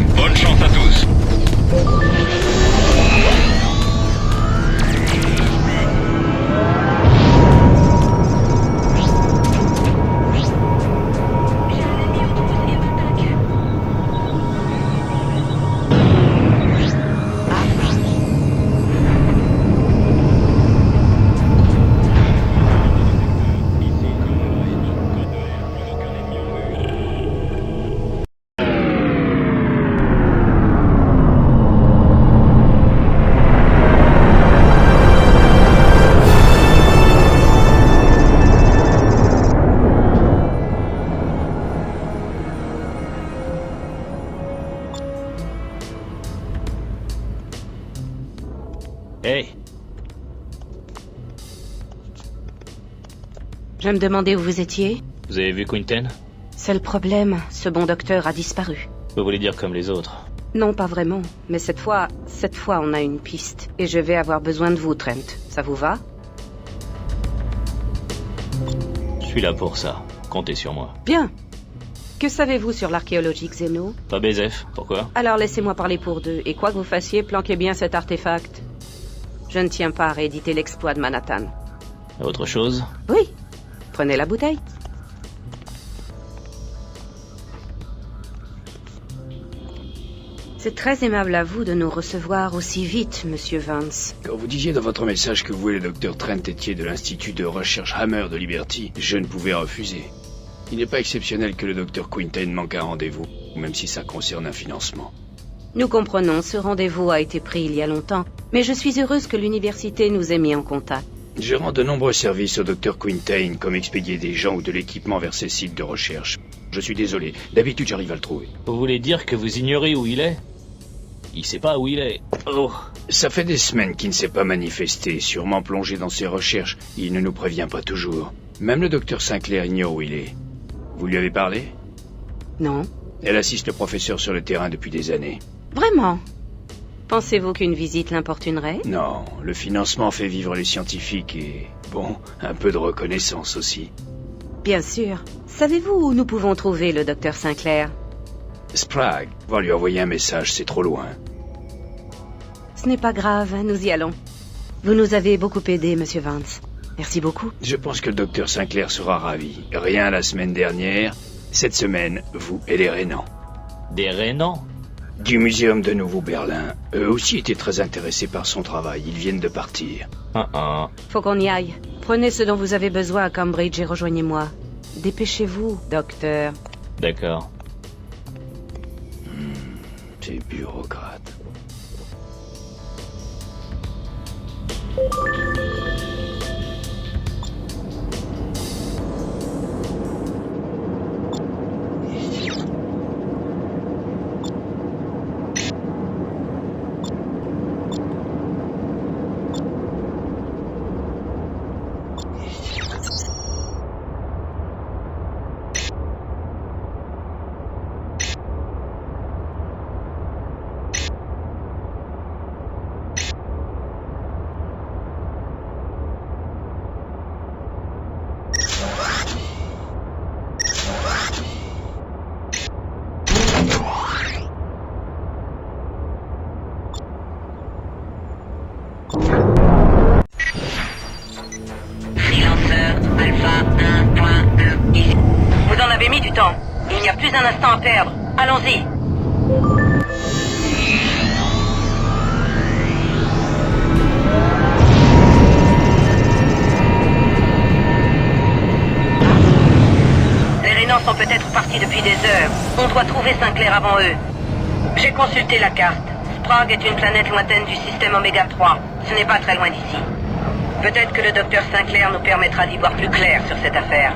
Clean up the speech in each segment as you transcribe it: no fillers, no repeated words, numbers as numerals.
Allez, bonne chance à tous. Hey, Je me demandais où vous étiez. vous avez vu Quinten? C'est le problème, ce bon docteur a disparu. Vous voulez dire comme les autres? Non, pas vraiment. Mais cette fois, on a une piste. Et je vais avoir besoin de vous, Trent. Ça vous va? Je suis là pour ça. Comptez sur moi. Bien. Que savez-vous sur l'archéologie Xeno? Pas Bézef, pourquoi? Alors laissez-moi parler pour deux. Et quoi que vous fassiez, planquez bien cet artefact. Je ne tiens pas à rééditer l'exploit de Manhattan. Autre chose? Oui. Prenez la bouteille. C'est très aimable à vous de nous recevoir aussi vite, Monsieur Vance. Quand vous disiez dans votre message que vous et le docteur Trent étiez de l'Institut de recherche Hammer de Liberty, je ne pouvais refuser. Il n'est pas exceptionnel que le docteur Quinten manque un rendez-vous, même si ça concerne un financement. Nous comprenons, ce rendez-vous a été pris il y a longtemps, mais je suis heureuse que l'université nous ait mis en contact. Je rends de nombreux services au docteur Quinten, comme expédier des gens ou de l'équipement vers ses sites de recherche. Je suis désolé, d'habitude j'arrive à le trouver. Vous voulez dire que vous ignorez où il est? Il sait pas où il est. Oh. Ça fait des semaines qu'il ne s'est pas manifesté, sûrement plongé dans ses recherches. Il ne nous prévient pas toujours. Même le docteur Sinclair ignore où il est. Vous lui avez parlé? Non. Elle assiste le professeur sur le terrain depuis des années. Vraiment? Pensez-vous qu'une visite l'importunerait? Non, le financement fait vivre les scientifiques et, bon, un peu de reconnaissance aussi. Bien sûr. Savez-vous où nous pouvons trouver le docteur Sinclair? Sprague, va lui envoyer un message, c'est trop loin. Ce n'est pas grave, nous y allons. Vous nous avez beaucoup aidé, Monsieur Vance. Merci beaucoup. Je pense que le docteur Sinclair sera ravi. Rien la semaine dernière, cette semaine, vous et les Rénans. Des Rénans? Du Muséum de Nouveau-Berlin. Eux aussi étaient très intéressés par son travail, ils viennent de partir. Faut qu'on y aille. Prenez ce dont vous avez besoin à Cambridge et rejoignez-moi. Dépêchez-vous, docteur. D'accord. Ces bureaucrates. Freelancer Alpha 1.1 ici. Vous en avez mis du temps. Il n'y a plus un instant à perdre. Allons-y. Les Rénans sont peut-être partis depuis des heures. On doit trouver Sinclair avant eux. J'ai consulté la carte. Sprague est une planète lointaine du système Oméga 3. Ce n'est pas très loin d'ici. Peut-être que le docteur Sinclair nous permettra d'y voir plus clair sur cette affaire.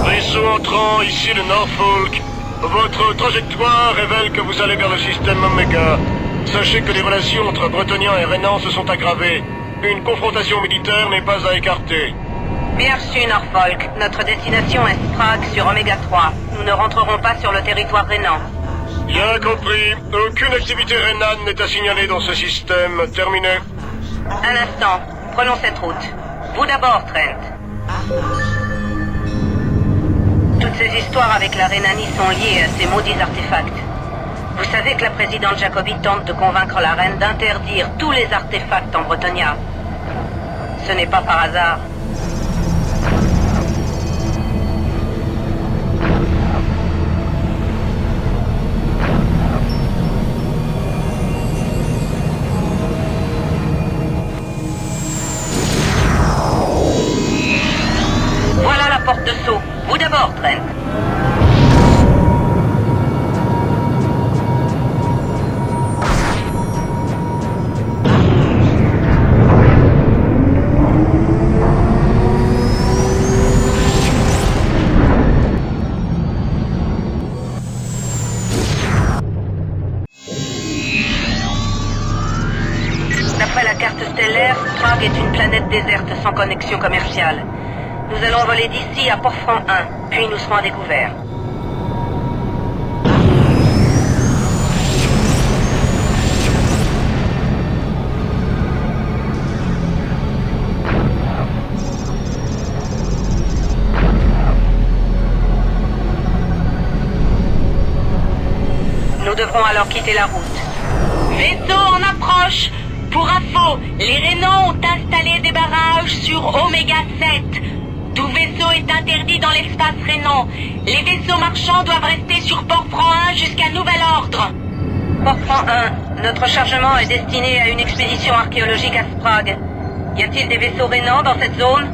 Vaisseau entrant, ici le Norfolk. Votre trajectoire révèle que vous allez vers le système Omega. Sachez que les relations entre Bretoniens et Rénans se sont aggravées. Une confrontation militaire n'est pas à écarter. Bien reçu, Norfolk. Notre destination est Sprague sur Oméga 3. Nous ne rentrerons pas sur le territoire Rénan. Bien compris. Aucune activité Renan n'est à signaler dans ce système. Terminé. Un instant. Prenons cette route. Vous d'abord, Trent. Toutes ces histoires avec la Rhénanie sont liées à ces maudits artefacts. Vous savez que la présidente Jacobi tente de convaincre la reine d'interdire tous les artefacts en Bretonnia. Ce n'est pas par hasard. Voilà la porte de saut. Vous d'abord, Trent. D'après la carte stellaire, Sprague est une planète déserte sans connexion commerciale. Nous allons voler d'ici à Port-Franc 1, puis nous serons à découvert. Nous devrons alors quitter la route. Vaisseau en approche. Pour info, les Rénans ont installé des barrages sur Oméga 7. Tout vaisseau est interdit dans l'espace Rénan. Les vaisseaux marchands doivent rester sur Port-Franc 1 jusqu'à nouvel ordre. Port-Franc 1, notre chargement est destiné à une expédition archéologique à Sprague. Y a-t-il des vaisseaux Rénans dans cette zone?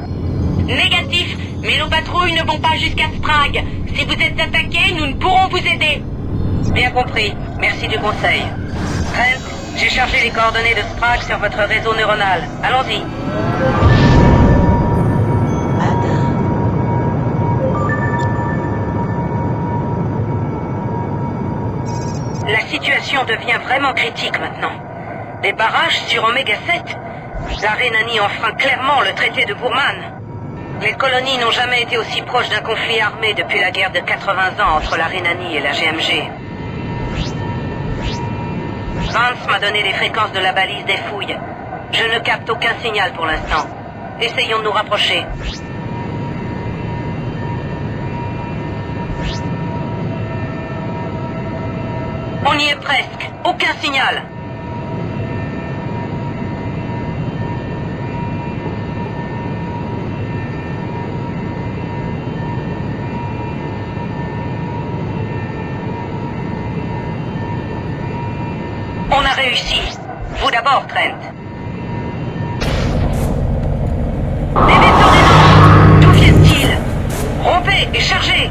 Négatif, mais nos patrouilles ne vont pas jusqu'à Sprague. Si vous êtes attaqués, nous ne pourrons vous aider. Bien compris. Merci du conseil. Trent, j'ai chargé les coordonnées de Sprague sur votre réseau neuronal. Allons-y. La situation devient vraiment critique maintenant. Des barrages sur Oméga 7. La Rhénanie enfreint clairement le traité de Bourman. Les colonies n'ont jamais été aussi proches d'un conflit armé depuis la guerre de 80 ans entre la Rhénanie et la GMG. Vance m'a donné les fréquences de la balise des fouilles. Je ne capte aucun signal pour l'instant. Essayons de nous rapprocher. On y est presque. Aucun signal. On a réussi. Vous d'abord, Trent. Des vaisseaux Rénans! D'où viennent-ils? Rompez et chargez!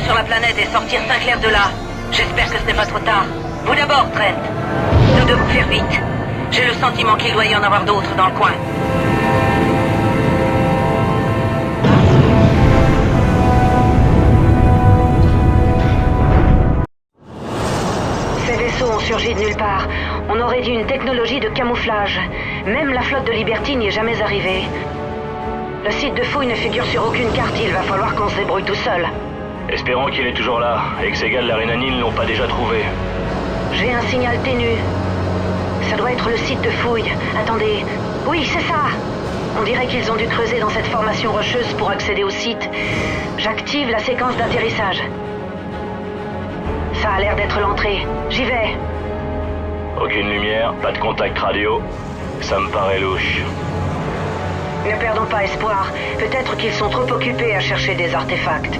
Sur la planète et sortir Sinclair de là. J'espère que ce n'est pas trop tard. Vous d'abord, Trent. Nous devons faire vite. J'ai le sentiment qu'il doit y en avoir d'autres dans le coin. Ces vaisseaux ont surgi de nulle part. On aurait dit une technologie de camouflage. Même la flotte de Liberty n'y est jamais arrivée. Le site de fouille ne figure sur aucune carte. Il va falloir qu'on se débrouille tout seul. Espérons qu'il est toujours là, et que ces gars de la Rhénanie ne l'ont pas déjà trouvé. J'ai un signal ténu. Ça doit être le site de fouille. Attendez. Oui, c'est ça. On dirait qu'ils ont dû creuser dans cette formation rocheuse pour accéder au site. J'active la séquence d'atterrissage. Ça a l'air d'être l'entrée. J'y vais. Aucune lumière, pas de contact radio. Ça me paraît louche. Ne perdons pas espoir. Peut-être qu'ils sont trop occupés à chercher des artefacts.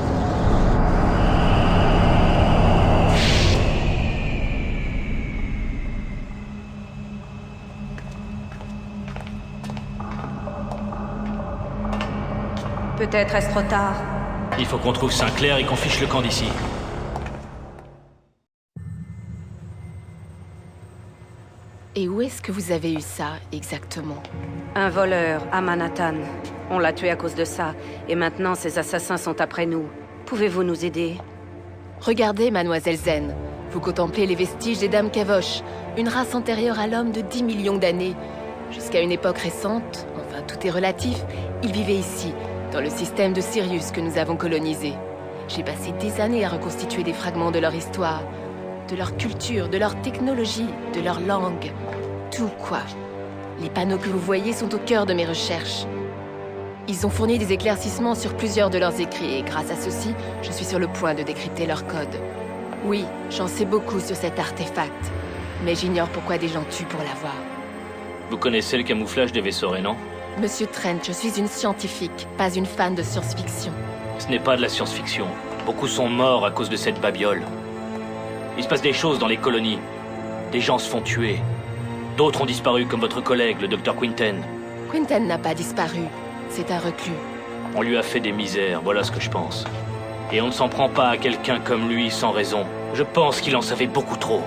Peut-être est-ce trop tard. Il faut qu'on trouve Sinclair et qu'on fiche le camp d'ici. Et où est-ce que vous avez eu ça, exactement? Un voleur à Manhattan. On l'a tué à cause de ça. Et maintenant, ces assassins sont après nous. Pouvez-vous nous aider? Regardez, mademoiselle Zen. Vous contemplez les vestiges des Dames Kavosh, une race antérieure à l'homme de 10 millions d'années. Jusqu'à une époque récente, enfin tout est relatif, ils vivaient ici, dans le système de Sirius que nous avons colonisé. J'ai passé des années à reconstituer des fragments de leur histoire, de leur culture, de leur technologie, de leur langue. Tout quoi. Les panneaux que vous voyez sont au cœur de mes recherches. Ils ont fourni des éclaircissements sur plusieurs de leurs écrits et grâce à ceci, je suis sur le point de décrypter leur code. Oui, j'en sais beaucoup sur cet artefact, mais j'ignore pourquoi des gens tuent pour l'avoir. Vous connaissez le camouflage des vaisseaux rénants? Monsieur Trent, je suis une scientifique, pas une fan de science-fiction. Ce n'est pas de la science-fiction. Beaucoup sont morts à cause de cette babiole. Il se passe des choses dans les colonies. Des gens se font tuer. D'autres ont disparu, comme votre collègue, le Dr. Quinten. Quinten n'a pas disparu. C'est un reclus. On lui a fait des misères, voilà ce que je pense. Et on ne s'en prend pas à quelqu'un comme lui sans raison. Je pense qu'il en savait beaucoup trop.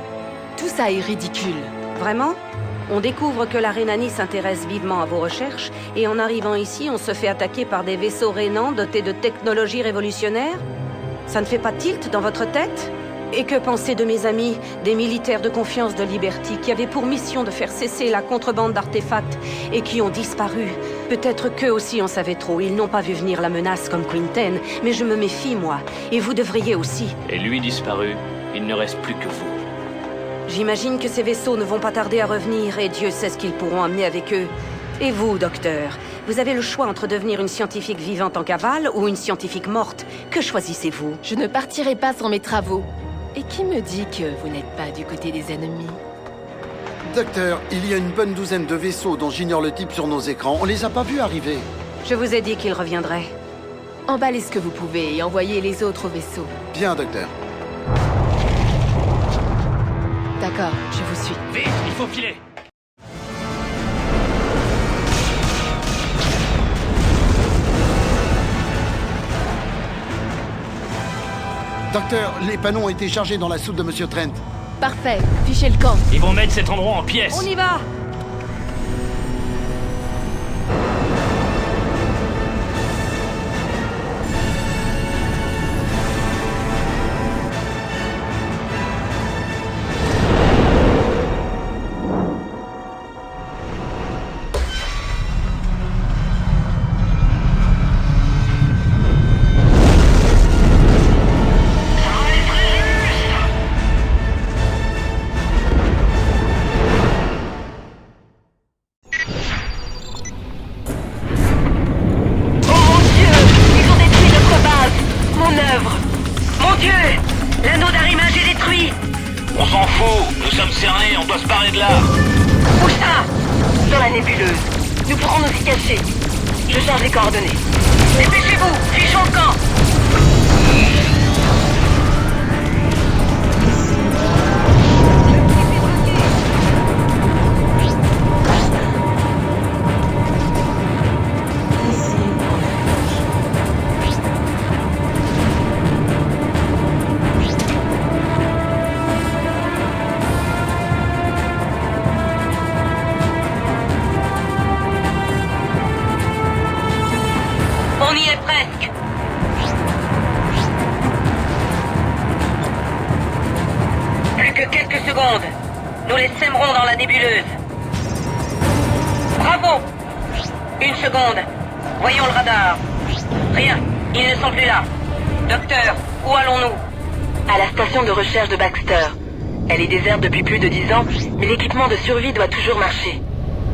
Tout ça est ridicule. Vraiment? On découvre que la Rhénanie s'intéresse vivement à vos recherches, et en arrivant ici, on se fait attaquer par des vaisseaux rénants dotés de technologies révolutionnaires? Ça ne fait pas tilt dans votre tête? Et que penser de mes amis, des militaires de confiance de Liberty, qui avaient pour mission de faire cesser la contrebande d'artefacts, et qui ont disparu? Peut-être qu'eux aussi en savaient trop, ils n'ont pas vu venir la menace comme Quinten, mais je me méfie, moi, et vous devriez aussi. Et lui disparu, il ne reste plus que vous. J'imagine que ces vaisseaux ne vont pas tarder à revenir, et Dieu sait ce qu'ils pourront amener avec eux. Et vous, docteur, vous avez le choix entre devenir une scientifique vivante en cavale ou une scientifique morte. Que choisissez-vous? Je ne partirai pas sans mes travaux. Et qui me dit que vous n'êtes pas du côté des ennemis? Docteur, il y a une bonne douzaine de vaisseaux dont j'ignore le type sur nos écrans. On les a pas vus arriver. Je vous ai dit qu'ils reviendraient. Emballez ce que vous pouvez et envoyez les autres au vaisseau. Bien, docteur. D'accord, je vous suis. Vite, il faut filer! Docteur, les panneaux ont été chargés dans la soute de Monsieur Trent. Parfait, fichez le camp. Ils vont mettre cet endroit en pièces! On y va! On s'en fout, nous sommes cernés, on doit se barrer de là. Où ça? Dans la nébuleuse. Nous pourrons nous y cacher. Je change les coordonnées. Dépêchez-vous, fichons le camp. On y est presque. Plus que quelques secondes. Nous les sèmerons dans la nébuleuse. Bravo! Une seconde. Voyons le radar. Rien. Ils ne sont plus là. Docteur, où allons-nous? À la station de recherche de Baxter. Elle est déserte depuis plus de 10 ans, mais l'équipement de survie doit toujours marcher.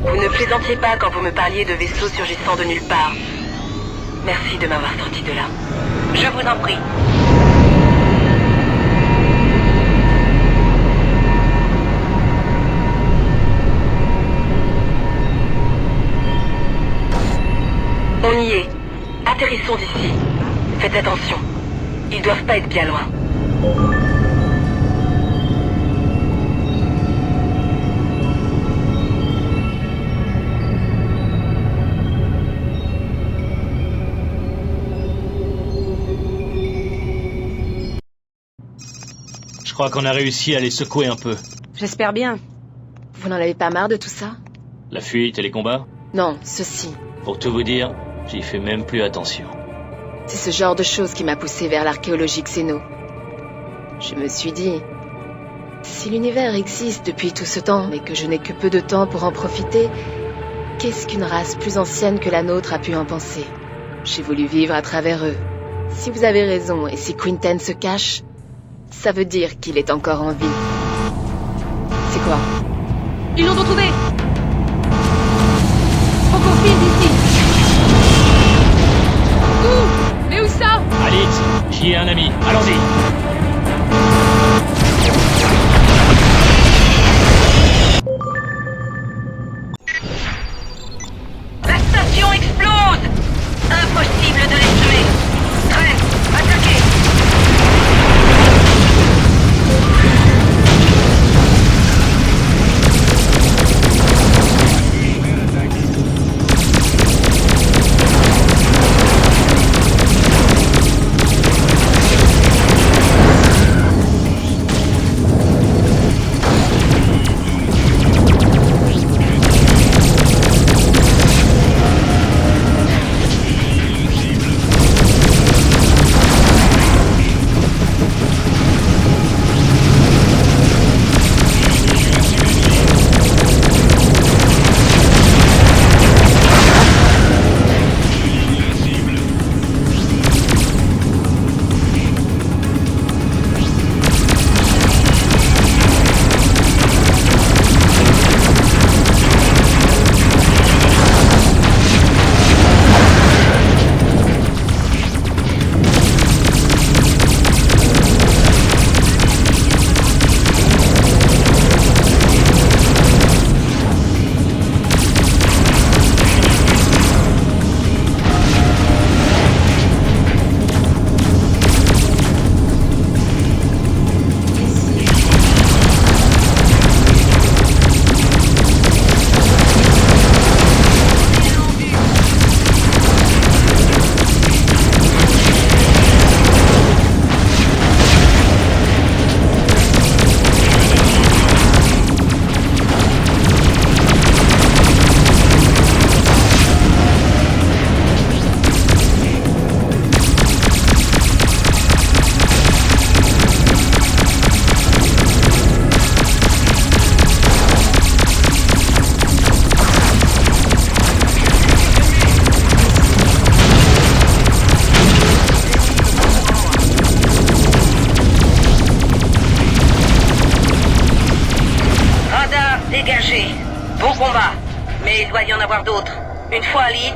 Vous ne plaisantiez pas quand vous me parliez de vaisseaux surgissant de nulle part. Merci de m'avoir sorti de là. Je vous en prie. On y est. Atterrissons ici. Faites attention. Ils doivent pas être bien loin. Je crois qu'on a réussi à les secouer un peu. J'espère bien. Vous n'en avez pas marre de tout ça? La fuite et les combats? Non, ceci. Pour tout vous dire, j'y fais même plus attention. C'est ce genre de choses qui m'a poussé vers l'archéologie xéno. Je me suis dit... Si l'univers existe depuis tout ce temps, mais que je n'ai que peu de temps pour en profiter, qu'est-ce qu'une race plus ancienne que la nôtre a pu en penser? J'ai voulu vivre à travers eux. Si vous avez raison, et si Quinten se cache, ça veut dire qu'il est encore en vie. C'est quoi? Ils l'ont retrouvé. Faut qu'on file d'ici. Où? Mais où ça? Alix, j'y ai un ami. Allons-y. La station explose! Impossible de les tuer! Trent, attaquez! Une fois à Leeds,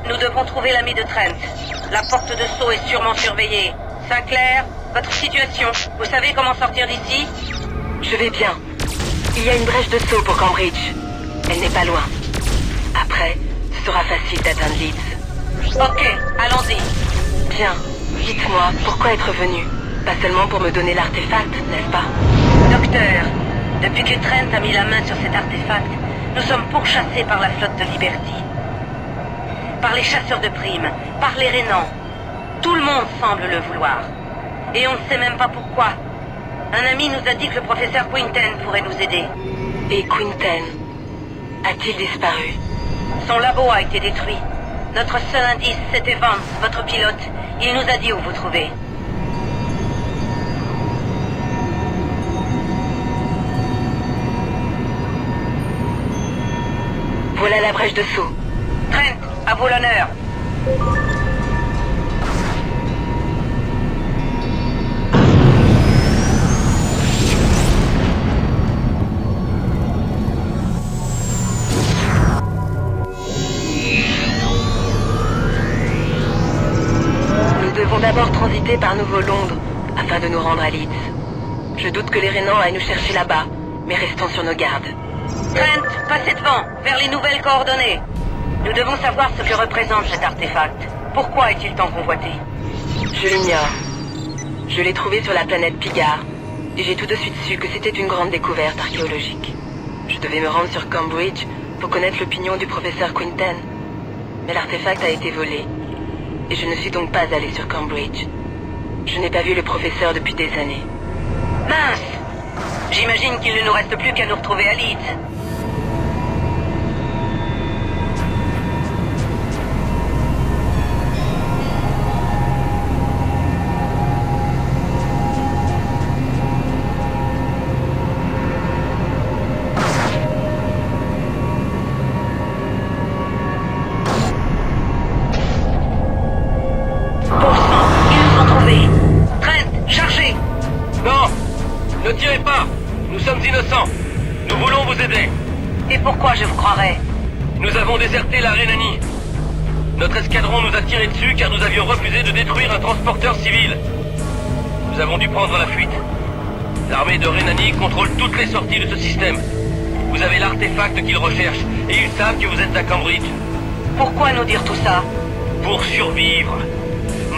nous devons trouver l'ami de Trent. La porte de saut est sûrement surveillée. Sinclair, votre situation? Vous savez comment sortir d'ici? Je vais bien. Il y a une brèche de saut pour Cambridge. Elle n'est pas loin. Après, ce sera facile d'atteindre Leeds. Ok, allons-y. Bien. Dites-moi, pourquoi être venu? Pas seulement pour me donner l'artefact, n'est-ce pas? Docteur, depuis que Trent a mis la main sur cet artefact, nous sommes pourchassés par la flotte de Liberty. Par les chasseurs de primes, par les Rénans. Tout le monde semble le vouloir. Et on ne sait même pas pourquoi. Un ami nous a dit que le professeur Quinten pourrait nous aider. Et Quinten a-t-il disparu? Son labo a été détruit. Notre seul indice, c'était Vance, votre pilote. Il nous a dit où vous trouvez. Voilà la brèche de saut. Trent, à vous l'honneur. Londres afin de nous rendre à Leeds. Je doute que les Rénans aillent nous chercher là-bas, mais restons sur nos gardes. Trent, passez devant, vers les nouvelles coordonnées. Nous devons savoir ce que représente cet artefact. Pourquoi est-il tant convoité? Je l'ignore. Je l'ai trouvé sur la planète Pigard, et j'ai tout de suite su que c'était une grande découverte archéologique. Je devais me rendre sur Cambridge pour connaître l'opinion du professeur Quinten. Mais l'artefact a été volé, et je ne suis donc pas allé sur Cambridge. Je n'ai pas vu le professeur depuis des années. Mince! J'imagine qu'il ne nous reste plus qu'à nous retrouver à Leeds. Ne tirez pas! Nous sommes innocents! Nous voulons vous aider! Et pourquoi je vous croirais? Nous avons déserté la Rhénanie. Notre escadron nous a tiré dessus car nous avions refusé de détruire un transporteur civil. Nous avons dû prendre la fuite. L'armée de Rhénanie contrôle toutes les sorties de ce système. Vous avez l'artefact qu'ils recherchent et ils savent que vous êtes à Cambridge. Pourquoi nous dire tout ça? Pour survivre.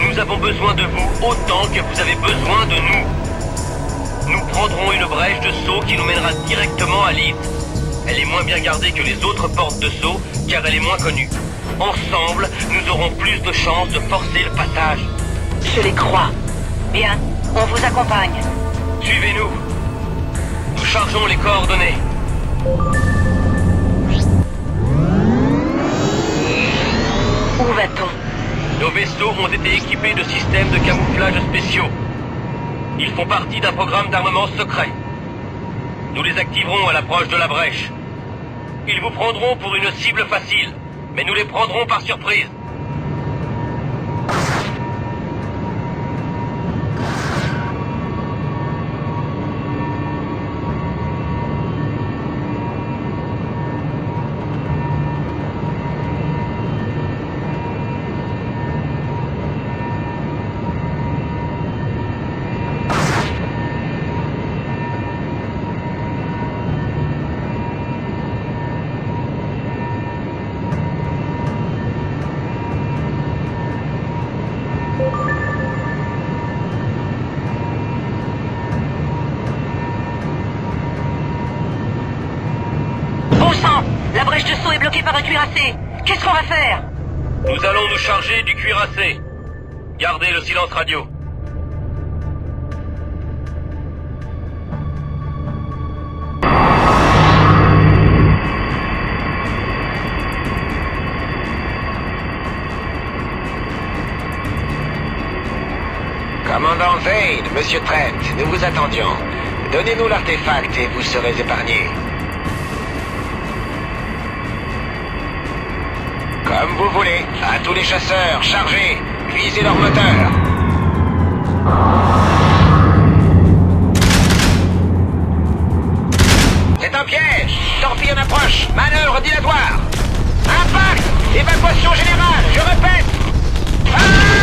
Nous avons besoin de vous autant que vous avez besoin de nous. Nous prendrons une brèche de saut qui nous mènera directement à Leeds. Elle est moins bien gardée que les autres portes de saut, car elle est moins connue. Ensemble, nous aurons plus de chances de forcer le passage. Je les crois. Bien, on vous accompagne. Suivez-nous. Nous chargeons les coordonnées. Où va-t-on? Nos vaisseaux ont été équipés de systèmes de camouflage spéciaux. Ils font partie d'un programme d'armement secret. Nous les activerons à l'approche de la brèche. Ils vous prendront pour une cible facile, mais nous les prendrons par surprise. La brèche de saut est bloquée par un cuirassé. Qu'est-ce qu'on va faire? Nous allons nous charger du cuirassé. Gardez le silence radio. Commandant Vane, Monsieur Trent, nous vous attendions. Donnez-nous l'artefact et vous serez épargnés. Comme vous voulez. À tous les chasseurs, chargez. Visez leur moteur. C'est un piège. Torpille en approche. Manœuvre dilatoire. Impact. Évacuation générale. Je répète. Ah!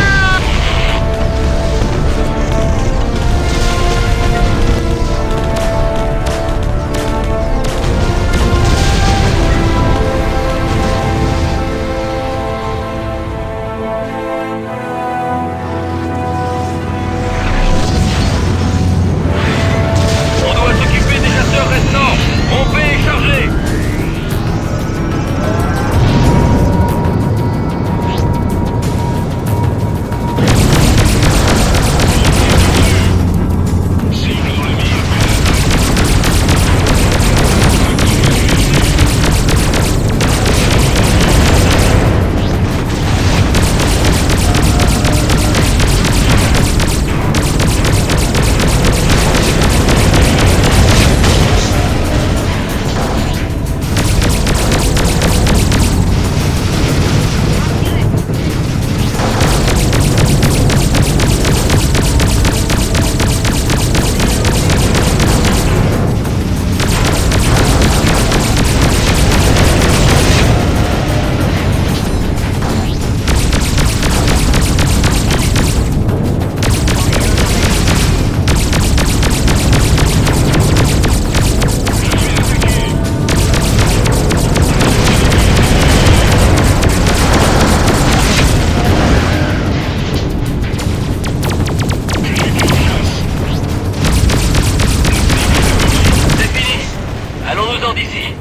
d'ici.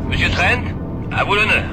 Monsieur Trent, à vous l'honneur.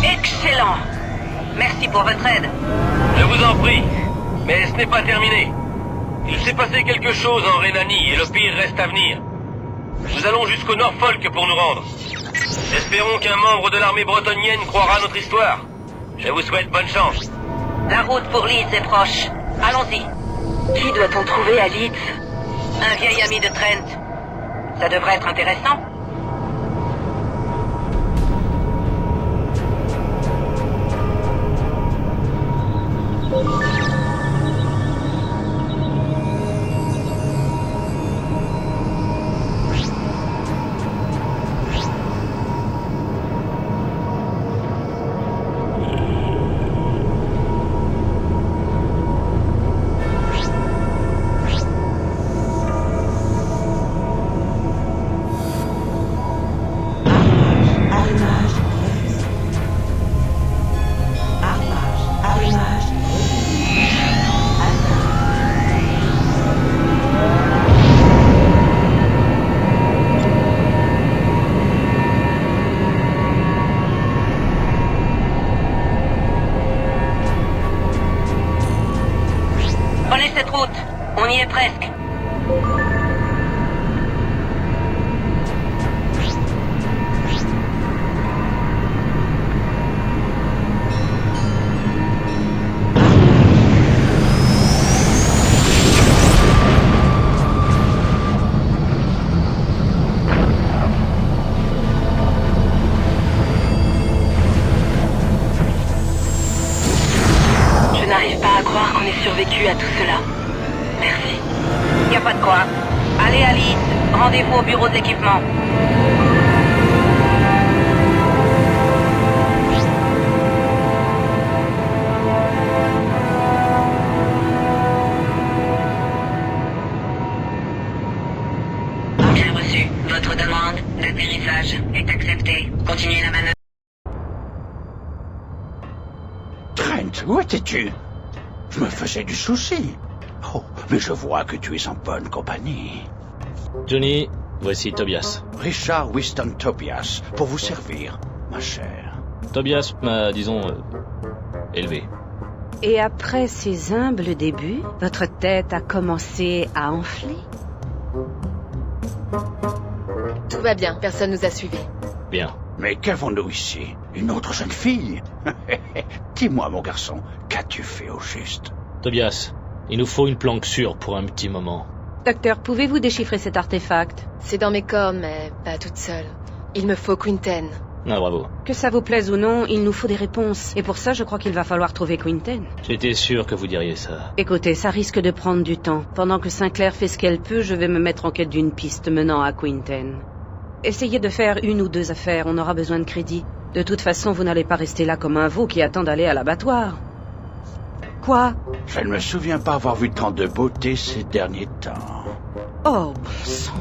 Excellent. Merci pour votre aide. Je vous en prie. Mais ce n'est pas terminé. Il s'est passé quelque chose en Rhénanie et le pire reste à venir. Nous allons jusqu'au Norfolk pour nous rendre. Espérons qu'un membre de l'armée bretonienne croira à notre histoire. Je vous souhaite bonne chance. La route pour Leeds est proche. Allons-y. Qui doit-on trouver à Leeds? Un vieil ami de Trent. Ça devrait être intéressant. Prenez cette route. On y est presque. Je n'arrive pas à croire qu'on ait survécu à tout cela. Merci. Y a pas de quoi. Allez à Leeds. Rendez-vous au bureau de l'équipement. J'ai reçu. Votre demande d'atterrissage est acceptée. Continuez la manœuvre. Trent, où étais-tu? Je me faisais du souci. Oh, mais je vois que tu es en bonne compagnie. Johnny, voici Tobias. Richard Winston Tobias, pour vous servir, ma chère. Tobias m'a, disons, élevé. Et après ces humbles débuts, votre tête a commencé à enfler? Tout va bien, personne nous a suivis. Bien. Mais qu'avons-nous ici? Une autre jeune fille? Dis-moi, mon garçon, qu'as-tu fait au juste? Tobias, il nous faut une planque sûre pour un petit moment. Docteur, pouvez-vous déchiffrer cet artefact? C'est dans mes cordes, mais pas toute seule. Il me faut Quinten. Ah, bravo. Que ça vous plaise ou non, il nous faut des réponses. Et pour ça, je crois qu'il va falloir trouver Quinten. J'étais sûr que vous diriez ça. Écoutez, ça risque de prendre du temps. Pendant que Sinclair fait ce qu'elle peut, je vais me mettre en quête d'une piste menant à Quinten. Essayez de faire une ou deux affaires, on aura besoin de crédit. De toute façon, vous n'allez pas rester là comme un veau qui attend d'aller à l'abattoir. Quoi? Je ne me souviens pas avoir vu tant de beauté ces derniers temps. Oh, bon sang.